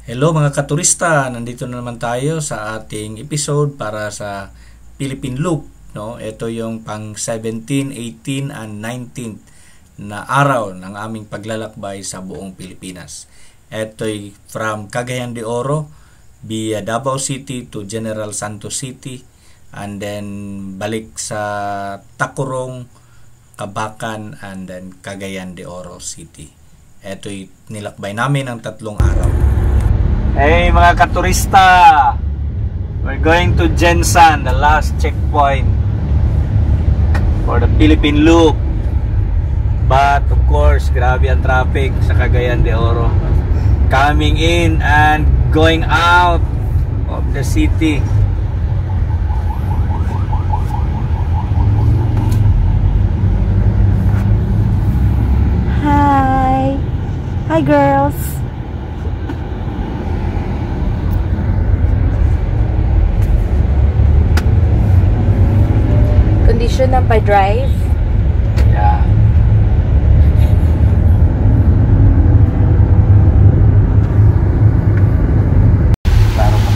Hello mga katurista, nandito na naman tayo sa ating episode para sa Philippine Loop, no? Ito yung pang 17, 18 and 19 na araw ng aming paglalakbay sa buong Pilipinas. Ito'y from Cagayan de Oro via Davao City to General Santos City and then balik sa Tacurong, Cabacan and then Cagayan de Oro City. Ito'y nilakbay namin ng 3 araw. Hey mga katurista, we're going to Gensan, the last checkpoint for the Philippine Loop. But of course, grabe ang traffic sa Cagayan de Oro. Coming in and going out of the city. Hi! Hi girls! Condition ng pa-drive? Yeah. Klaro mo.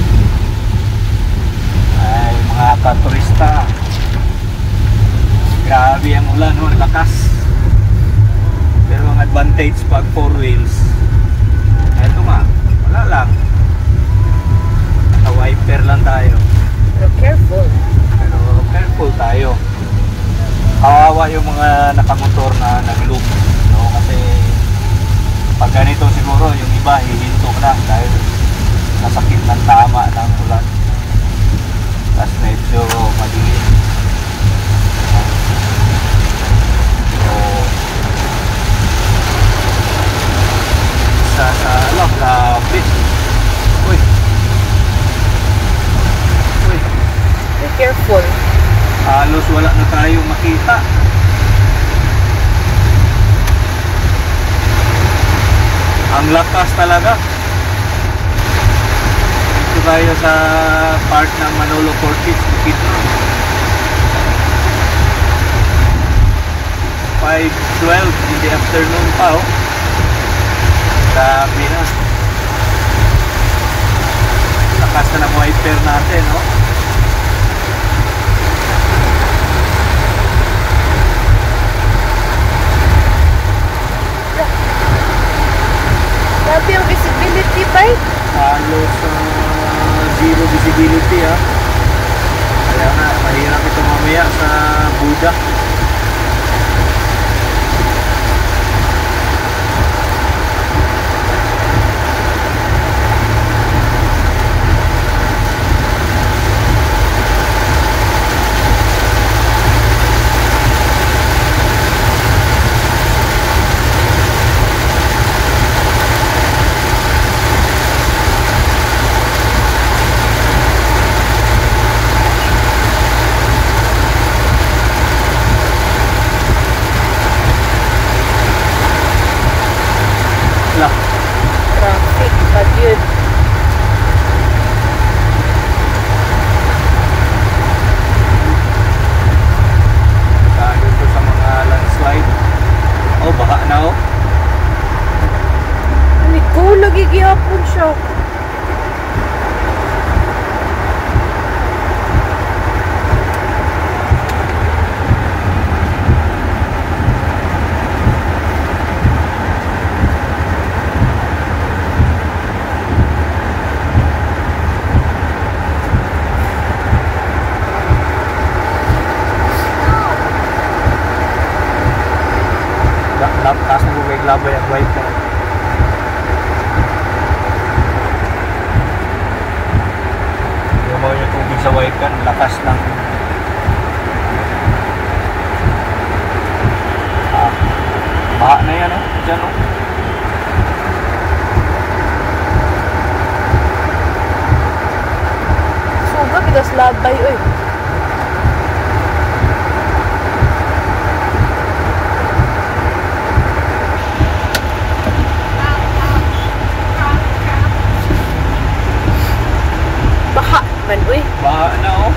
Ay, mga katurista. Grabe ang ulan, no? Lakas. Pero ang advantage pag 4 wheels, eto nga, wala lang. Naka-wiper lang tayo. Pero careful. Pero careful tayo. Kawawa yung mga nakamotor na nag-loop, no? Kasi pag ganito siguro yung iba hihinto lang dahil nasakit ng tama ng ulan. Tapos medyo madilim. So sa alam, grabe. Uy. Uy. Be careful. Halos wala na tayong makita. Ang lakas talaga. Dito tayo sa part ng Manolo Cortez, Bukidnon. 5:12 in the afternoon pa, oh. Grabe na. Lakas na ng wiper natin, oh. Grabe ang visibility, bay. Halos zero visibility, ha. Kaya nga, mahirap ito mamaya sa Buda. Traffic, pag yun. Tayo ito sa mga landslide. Oh, baka na, oh. Ano ko, lagi gihapon siya. Taas na bubay labay ang wiper. Yung mga yung tubig sa wiper, lakas ng baha na yan, oh. Diyan, oh. Suga, bigas labay, oy. Baha man, uy. Baha na, oh.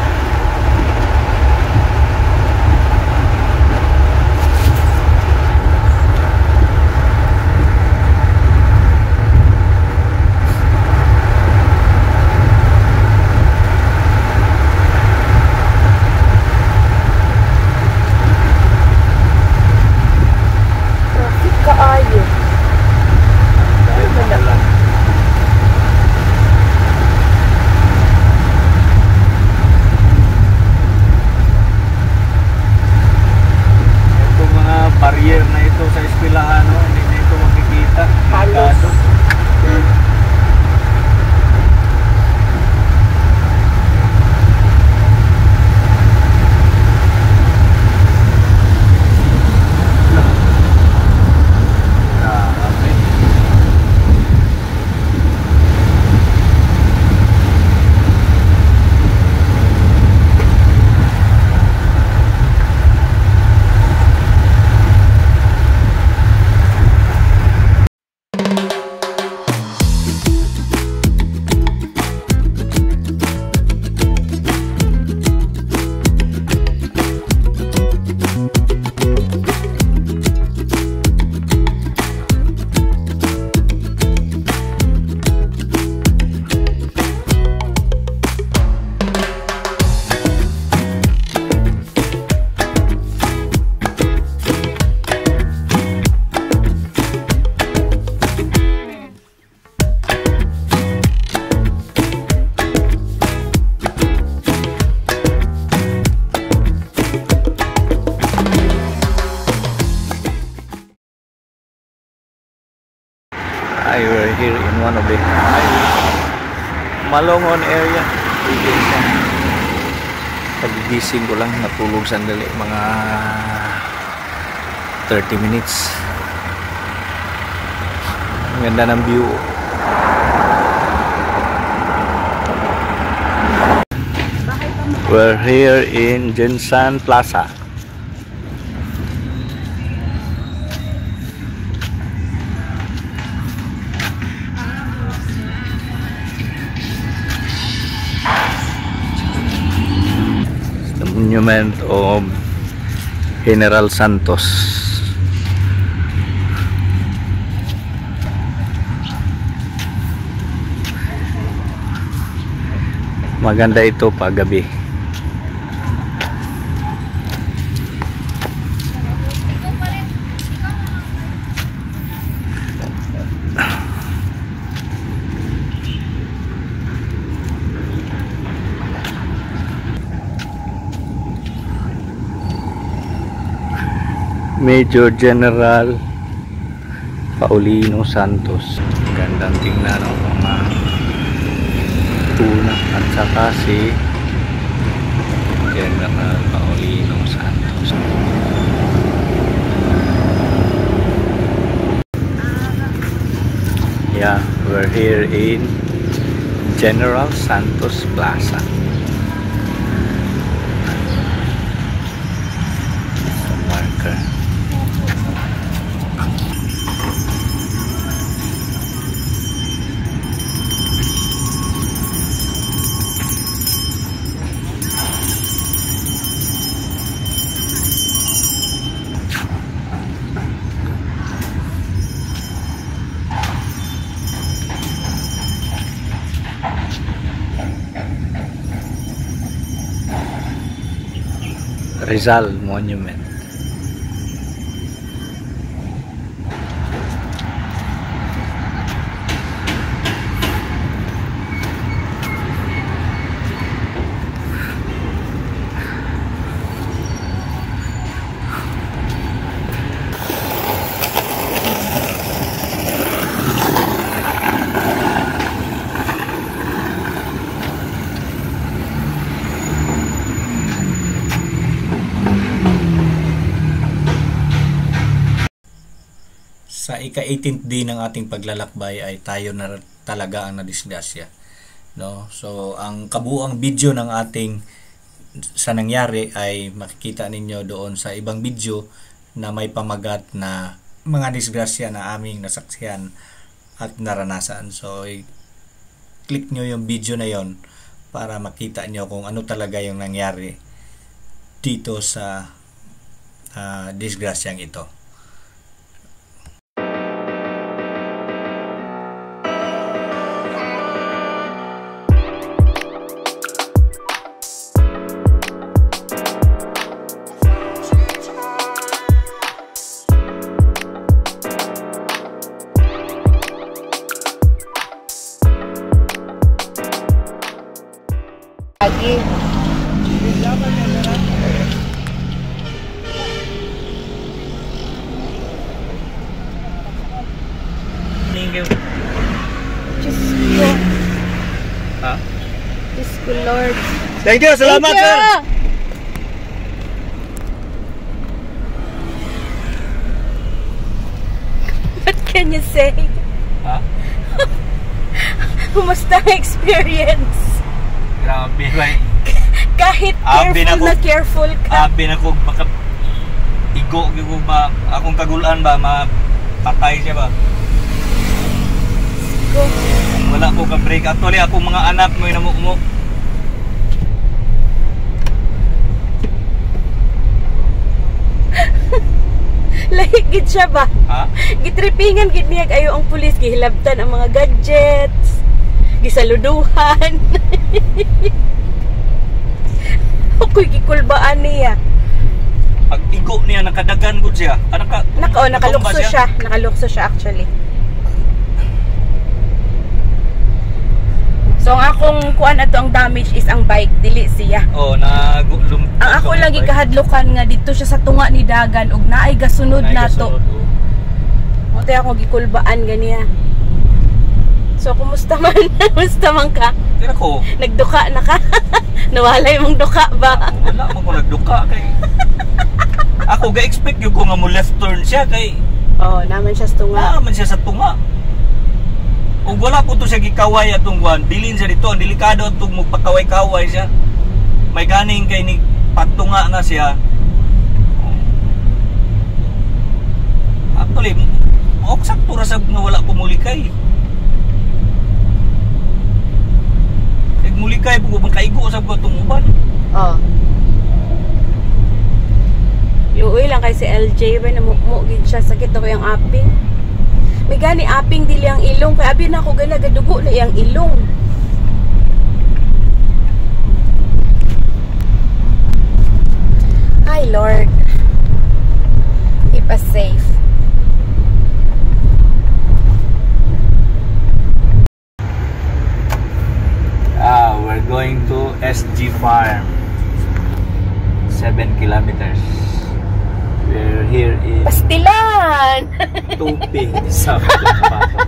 We're here in one of the highways. Malongon area. Pagigising ko lang, natulog sandali, mga 30 minutes. Ang ganda ng view. We're here in Jensan Plaza. The monument of General Santos. Maganda ito pag gabi. Major General Paulino Santos. Gandang tingnan ng mga tuna at saka si General Paulino Santos. Yeah, we're here in General Santos Plaza. Marker. Rizal Monument. Sa ika-18th day ng ating paglalakbay ay tayo na talaga ang nadisgrasya, no? So ang kabuuang video ng ating sa nangyari ay makikita ninyo doon sa ibang video na may pamagat na mga disgrasya na aming nasaksihan at naranasan. So click nyo yung video na yon para makita nyo kung ano talaga yung nangyari dito sa disgrasyang ito. Lagi. Diyos ko. Ha? Diyos ko, Lord. Thank you, salamat, Thank you. sir. What can you say? Ha? Kumusta ang experience? Grabe, bay. Kahit Abi na careful na careful ka. Abi na ko baka igo ko ba akong kagulan ba mapatay siya ba? Go. Wala ko ka break. Actually akong mga anak mo inamumo. Lahig gid siya ba? Ha? Gitripingan gid niya ayo ang pulis gihilabtan ang mga gadgets. Gisaluduhan. Ako'y gikulbaan niya. Pag igo niya nakadagan gud siya. Nakalukso siya. Nakalukso siya actually. So ang akong kuan ato ang damage is ang bike dili siya. Oh, Ang ako lagi kahadlukan nga dito siya sa tunga ni dagan ug naay gasunod nato. Mote ako gikulbaan ganiya. So, kumusta man? Kumusta man ka? Kaya ko, Nagduka na ka? Nawalay mong duka ba? wala mo ko nagduka kay. Ako ga-expect yung ko nga mo left turn siya kay Oo, naman siya sa tunga. naman siya sa tunga. Ug wala po to siya gikaway atong wan. Bilin siya dito, ang delikado atong magpakaway-kaway siya. May ganing kay ni patunga na siya. Actually, sakto ra sab nga wala ko mulikay. Mulikay po magkaigo sa ko itong uban. Oo. Uy lang kay si LJ ba namukmuk siya, sakit ako yung aping. May gani aping dili ang ilong kay abi na ako gana gadugo na iyang ilong. Ay Lord, keep us safe. We're going to SG Farm, 7 kilometers. We're here in Pastilan! Tupi sa Cotabato.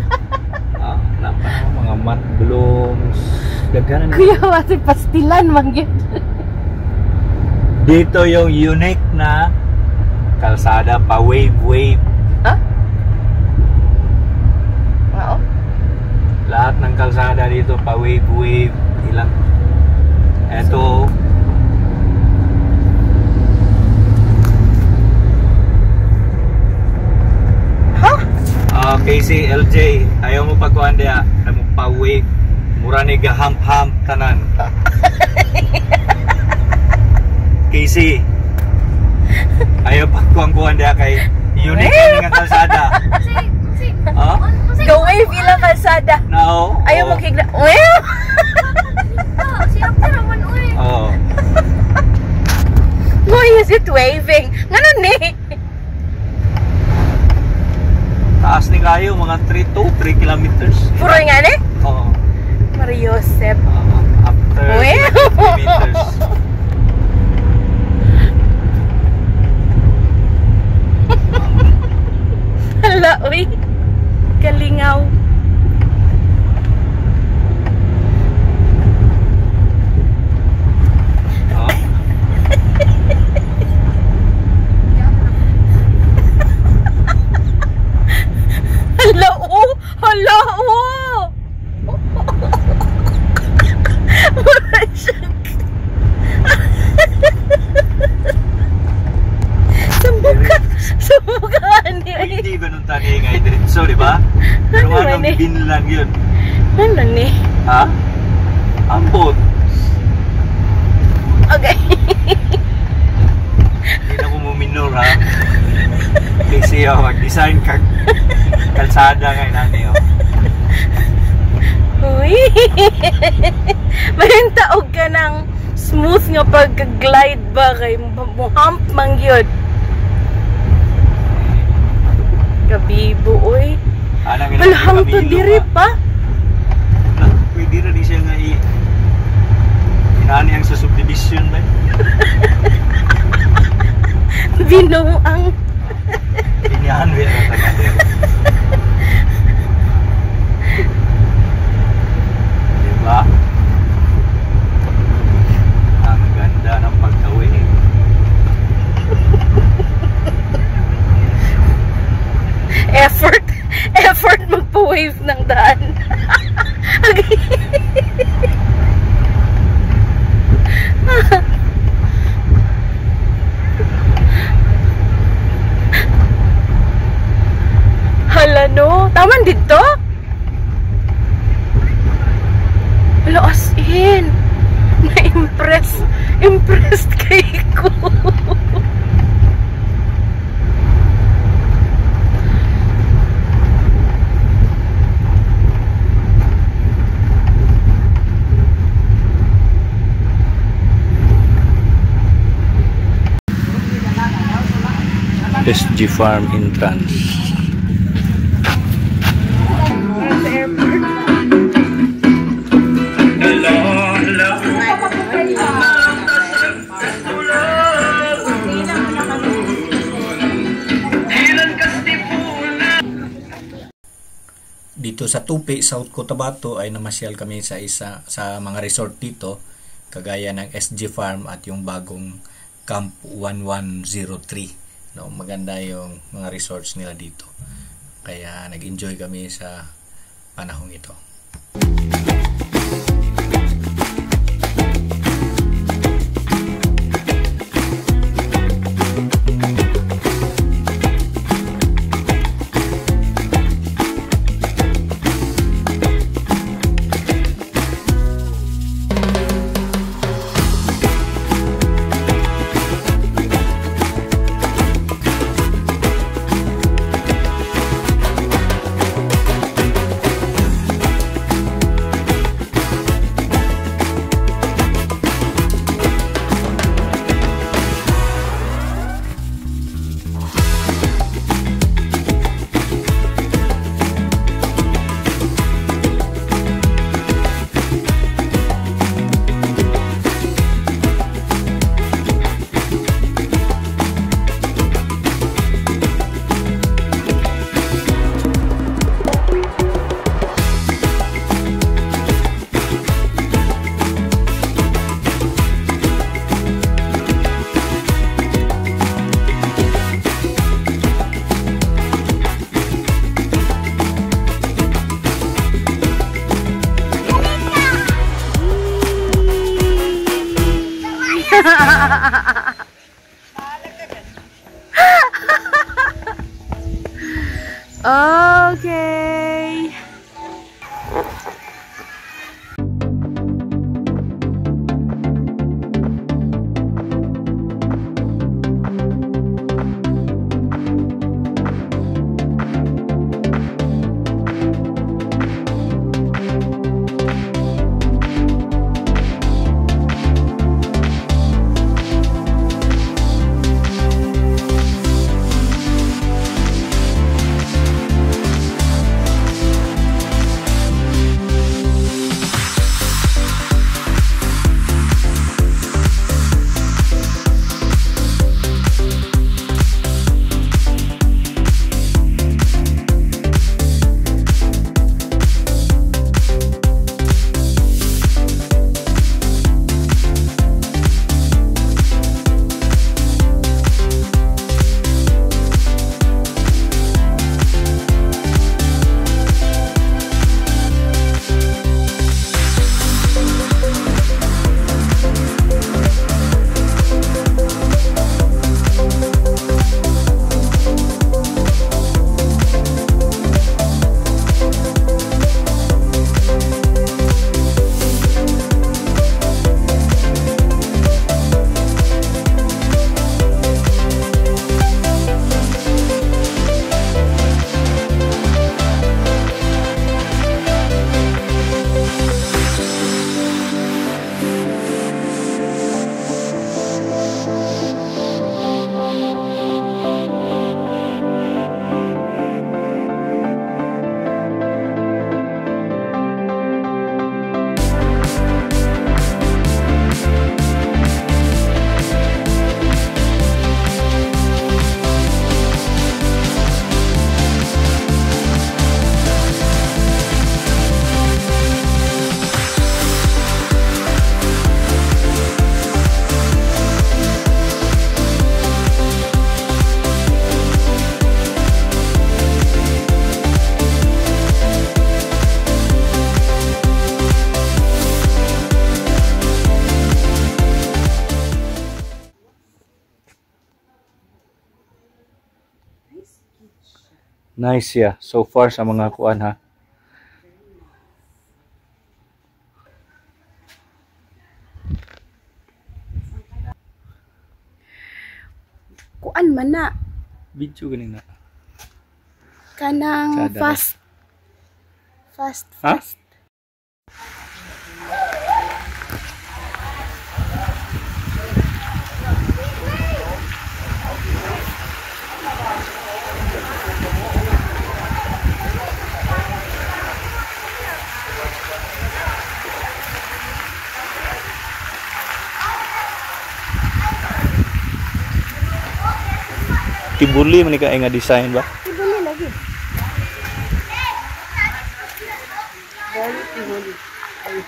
Mga mat blooms. Daghan na. Kuya, kasi pastilan mangyod. Dito yung unique na kalsada pa wave. Ha? Oo. Lahat ng kalsada dito pa wave. Ilang eto Casey, LJ, ayaw mo pagkuhan diya, ayaw mo pa-wave, mura ni gaham-ham tanan. Casey, ayaw pagkuhan diya kay unique nga kalsada. Go wave ilang kalsada. No. Ayaw mo kigla. Well! Siapa naman uy? Oh. Why is it waving? Ngano ni? Taas ni kayo, mga 3 kilometers. Puro nga ni? Oo. Mariosep. After Well! 3 meters. Hala, uy. Kalingaw. Oh. Hala, oh! Hala, oh! Mura siya. Sumuka niya. Hindi ba nung tani nga diretso, di ba? Pero Ano anong man eh? bin lang yun? Ano ni? Ha? Ambot. Okay. Hindi na ko muminor, ha? Kasi mag-design ka kalsada ngayon natin, Uy! Mahintaog ka ng smooth nga pagka-glide ba kay hump man yun. Kabibo, uy. Malahang to diri pa. Pwede na di siya nga inani ang sa subdivision ba? Binuang. Inyahan ba yung taga-taga? Diba? Ang ganda ng pagkawin eh. Effort magpa-wave ng daan. Okay. Hala no, taman dito? Hala, as in. Impressed kay ko. SG Farm entrance. sa Tupi, South Cotabato ay namasyal kami sa mga resort dito, kagaya ng SG Farm at yung bagong Camp 1103. No, maganda yung mga resorts nila dito. Kaya nag-enjoy kami sa panahong ito. Okay. Nice ya. So far sa mga kuan ha. Kuan man na. Video ganina. Kanang Sada fast. Ha? Tibuli man ka nga design ba? Tibuli lagi. Very holy. I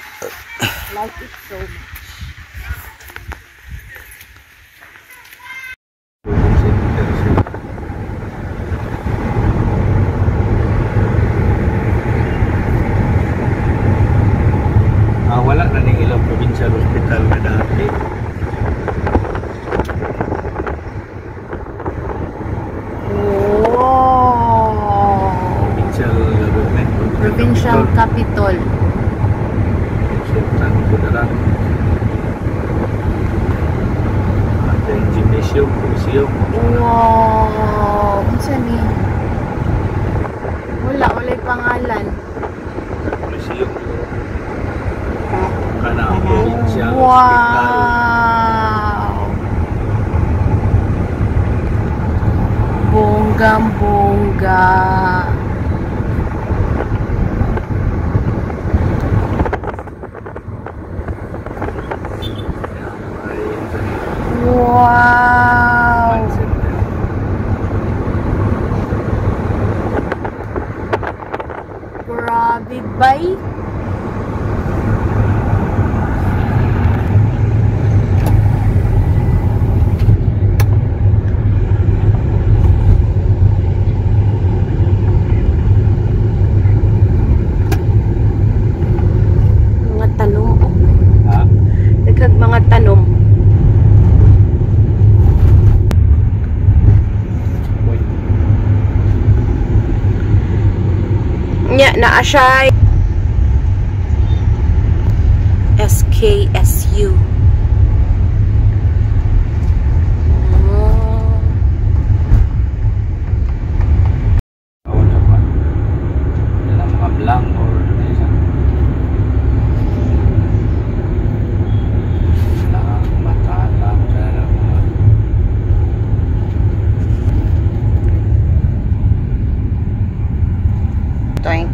like it so much. Wala na ning ilang provincial hospital na dati. Wow! Provincial government. Provincial capital. Sultan Kudarat. At yung gymnasium, museum. Wow! Unsa ni? Wala'y pangalan. Museum. Kana provincial hospital. Wow! Bonggang-bongga. Wow! Grabe bay. Mga tanom oh. Ha? Daghang mga tanom. Nya naa siya SKSU. Ano ba? Yan ang mga blank or ano isa? Lang, mata lang, sana mga Toing.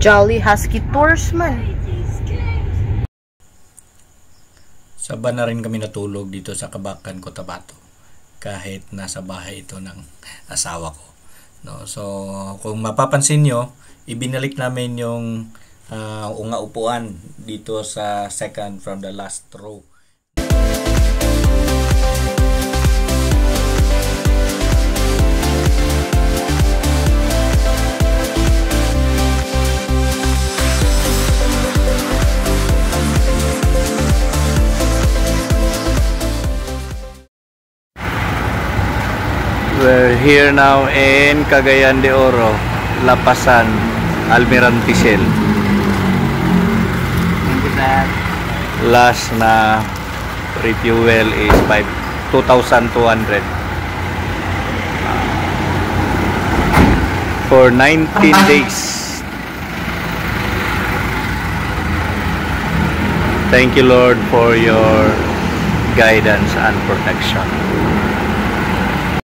Jolly Husky Tours man. Saba na rin kami natulog dito sa Kabakan, Cotabato. Kahit nasa bahay ito ng asawa ko. No, so kung mapapansin nyo, ibinalik namin yung unga upuan dito sa second from the last row. We're here now in Cagayan de Oro, Lapasan, Almirantisel. Last na refuel is 2,200 for 19 days. Thank you, Lord, for your guidance and protection.